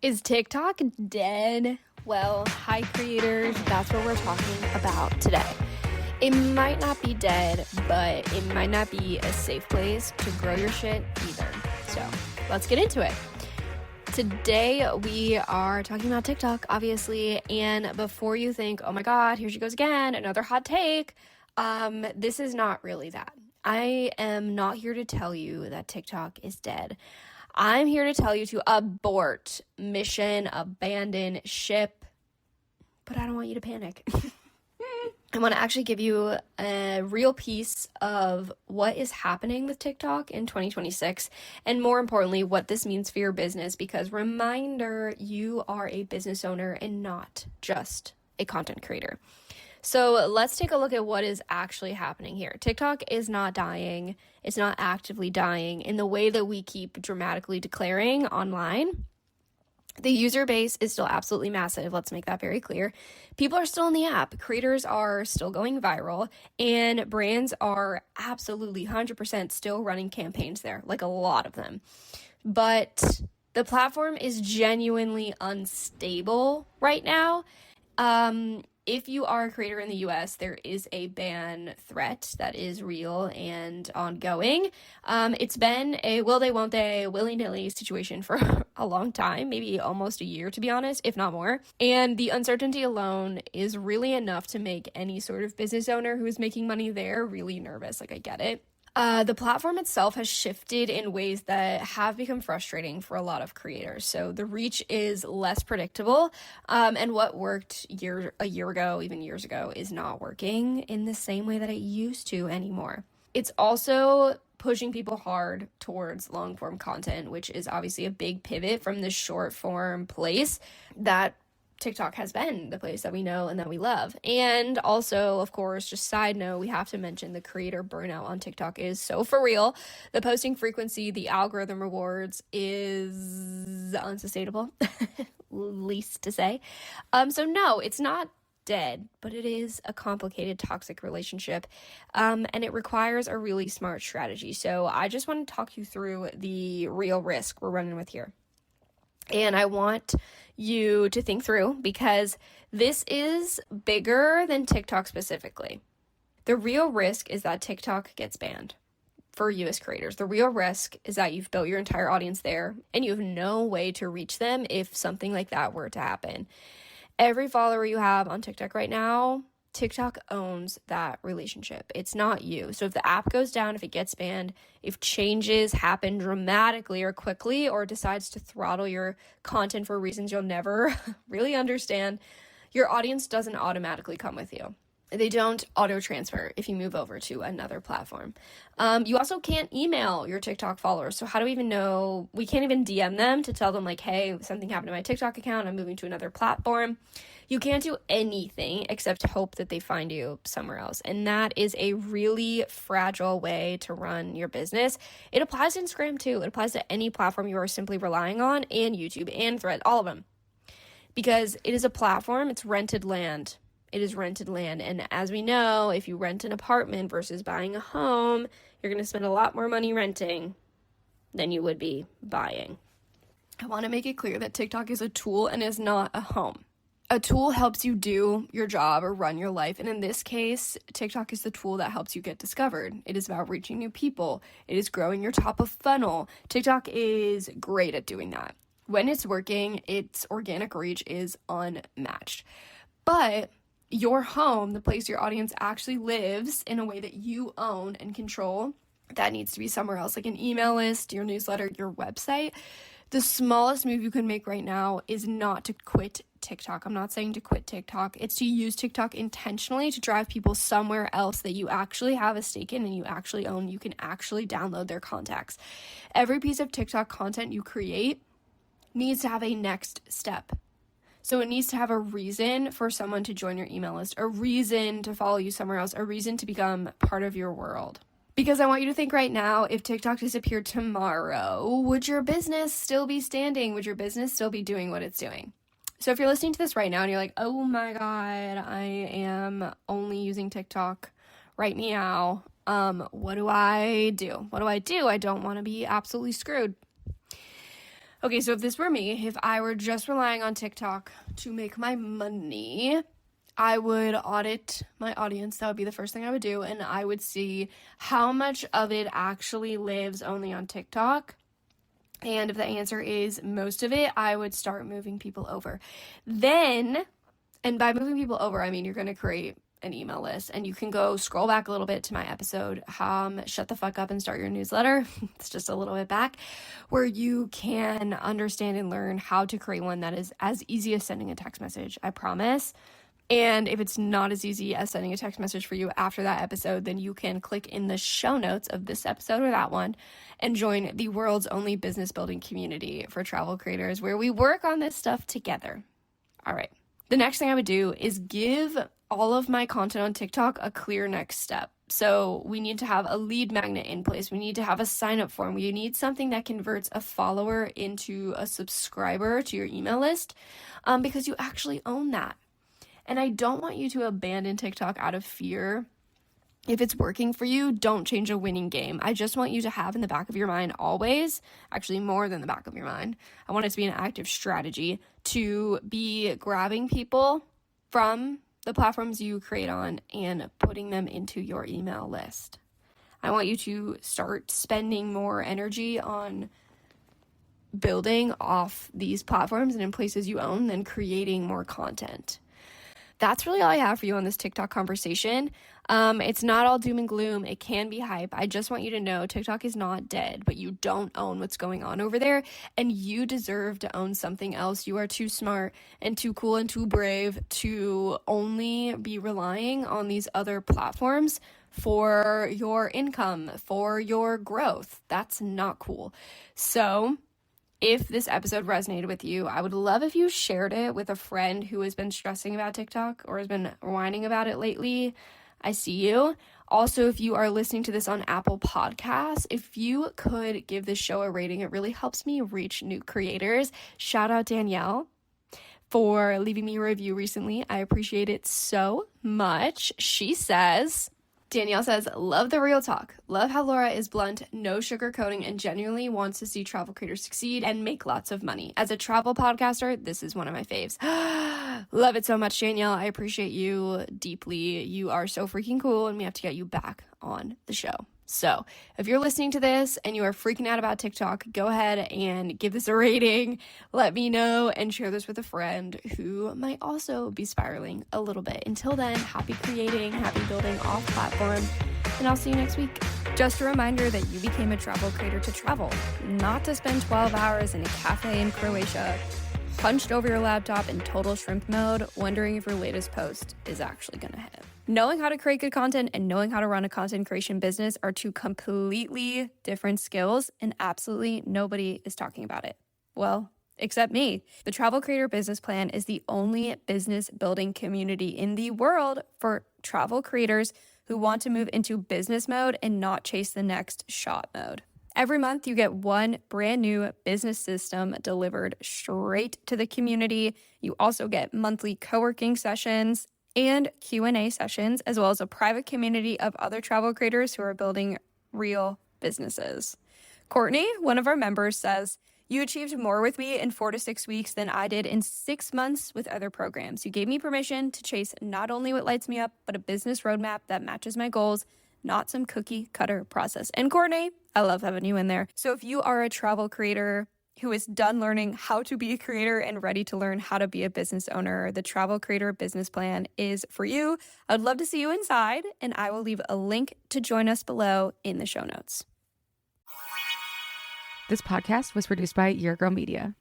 Is TikTok dead? Well, hi creators, that's what we're talking about today. It might not be dead, but it might not be a safe place to grow your shit either. So let's get into it. Today we are talking about TikTok, obviously, and before you think, oh my god, here she goes again, another hot take, this is not really that. I am not here to tell you that TikTok is dead. I'm here to tell you to abort, mission, abandon, ship, but I don't want you to panic. I want to actually give you a real piece of what is happening with TikTok in 2026, and more importantly, what this means for your business, because reminder, you are a business owner and not just a content creator. So let's take a look at what is actually happening here. TikTok is not dying. It's not actively dying in the way that we keep dramatically declaring online. The user base is still absolutely massive. Let's make that very clear. People are still in the app. Creators are still going viral, and brands are absolutely 100% still running campaigns there, like a lot of them. But the platform is genuinely unstable right now. If you are a creator in the US, there is a ban threat that is real and ongoing. It's been a will they, won't they, willy-nilly situation for a long time, maybe almost a year, to be honest, if not more. And the uncertainty alone is really enough to make any sort of business owner who is making money there really nervous. Like, I get it. The platform itself has shifted in ways that have become frustrating for a lot of creators. So the reach is less predictable, and what worked a year ago, even years ago, is not working in the same way that it used to anymore. It's also pushing people hard towards long form content, which is obviously a big pivot from the short form place that TikTok has been the place that we know and that we love. And also, of course, just side note, we have to mention the creator burnout on TikTok is so for real. The posting frequency, the algorithm rewards is unsustainable, least to say. So no, it's not dead, but it is a complicated, toxic relationship, and it requires a really smart strategy. So I just want to talk you through the real risk we're running with here. And I want you to think through, because this is bigger than TikTok specifically. The real risk is that TikTok gets banned for US creators. The real risk is that you've built your entire audience there and you have no way to reach them if something like that were to happen. Every follower you have on TikTok right now, TikTok owns that relationship. It's not you. So if the app goes down, if it gets banned, if changes happen dramatically or quickly, or decides to throttle your content for reasons you'll never really understand, your audience doesn't automatically come with you. They don't auto transfer if you move over to another platform. You also can't email your TikTok followers. So how do we even know? We can't even DM them to tell them like, hey, something happened to my TikTok account. I'm moving to another platform. You can't do anything except hope that they find you somewhere else. And that is a really fragile way to run your business. It applies to Instagram too. It applies to any platform you are simply relying on, and YouTube and Thread, all of them. Because it is a platform, it's rented land. It is rented land. And as we know, if you rent an apartment versus buying a home, you're going to spend a lot more money renting than you would be buying. I want to make it clear that TikTok is a tool and is not a home. A tool helps you do your job or run your life. And in this case, TikTok is the tool that helps you get discovered. It is about reaching new people. It is growing your top of funnel. TikTok is great at doing that. When it's working, its organic reach is unmatched. But your home, the place your audience actually lives in a way that you own and control, that needs to be somewhere else, like an email list, your newsletter, your website. The smallest move you can make right now is not to quit TikTok. I'm not saying to quit TikTok. It's to use TikTok intentionally to drive people somewhere else that you actually have a stake in and you actually own. You can actually download their contacts. Every piece of TikTok content you create needs to have a next step. So it needs to have a reason for someone to join your email list, a reason to follow you somewhere else, a reason to become part of your world. Because I want you to think right now, if TikTok disappeared tomorrow, would your business still be standing? Would your business still be doing what it's doing? So if you're listening to this right now and you're like, oh my God, I am only using TikTok right meow. What do I do? I don't want to be absolutely screwed. Okay, so if this were me, if I were just relying on TikTok to make my money, I would audit my audience. That would be the first thing I would do. And I would see how much of it actually lives only on TikTok. And if the answer is most of it, I would start moving people over. Then, and by moving people over, I mean you're going to create an email list, and you can go scroll back a little bit to my episode, Shut the Fuck Up and Start Your Newsletter. It's just a little bit back, where you can understand and learn how to create one that is as easy as sending a text message, I promise. And if it's not as easy as sending a text message for you after that episode, then you can click in the show notes of this episode or that one and join the world's only business building community for travel creators, where we work on this stuff together. All right. The next thing I would do is give all of my content on TikTok a clear next step. So we need to have a lead magnet in place. We need to have a sign up form. We need something that converts a follower into a subscriber to your email list, because you actually own that. And I don't want you to abandon TikTok out of fear. If it's working for you, don't change a winning game. I just want you to have in the back of your mind always, actually more than the back of your mind, I want it to be an active strategy to be grabbing people from the platforms you create on and putting them into your email list. I want you to start spending more energy on building off these platforms and in places you own than creating more content. That's really all I have for you on this TikTok conversation. It's not all doom and gloom. It can be hype. I just want you to know TikTok is not dead, but you don't own what's going on over there, and you deserve to own something else. You are too smart and too cool and too brave to only be relying on these other platforms for your income, for your growth. That's not cool. So if this episode resonated with you, I would love if you shared it with a friend who has been stressing about TikTok or has been whining about it lately. I see you. Also, if you are listening to this on Apple Podcasts, if you could give this show a rating, it really helps me reach new creators. Shout out Danielle for leaving me a review recently. I appreciate it so much. Danielle says, love the real talk. Love how Laura is blunt, no sugarcoating, and genuinely wants to see travel creators succeed and make lots of money. As a travel podcaster, this is one of my faves. Love it so much, Danielle. I appreciate you deeply. You are so freaking cool, and we have to get you back on the show. So if you're listening to this and you are freaking out about TikTok, go ahead and give this a rating. Let me know and share this with a friend who might also be spiraling a little bit. Until then, happy creating, happy building off platform, and I'll see you next week. Just a reminder that you became a travel creator to travel, not to spend 12 hours in a cafe in Croatia, hunched over your laptop in total shrimp mode, wondering if your latest post is actually going to hit. Knowing how to create good content and knowing how to run a content creation business are two completely different skills, and absolutely nobody is talking about it. Well, except me. The Travel Creator Business Plan is the only business building community in the world for travel creators who want to move into business mode and not chase the next shot mode. Every month, you get one brand new business system delivered straight to the community. You also get monthly coworking sessions and Q&A sessions, as well as a private community of other travel creators who are building real businesses. Courtney, one of our members, says, you achieved more with me in 4 to 6 weeks than I did in 6 months with other programs. You gave me permission to chase not only what lights me up, but a business roadmap that matches my goals, not some cookie cutter process. And Courtney, I love having you in there. So if you are a travel creator who is done learning how to be a creator and ready to learn how to be a business owner, the Travel Creator Business Plan is for you. I'd love to see you inside, and I will leave a link to join us below in the show notes. This podcast was produced by Your Girl Media.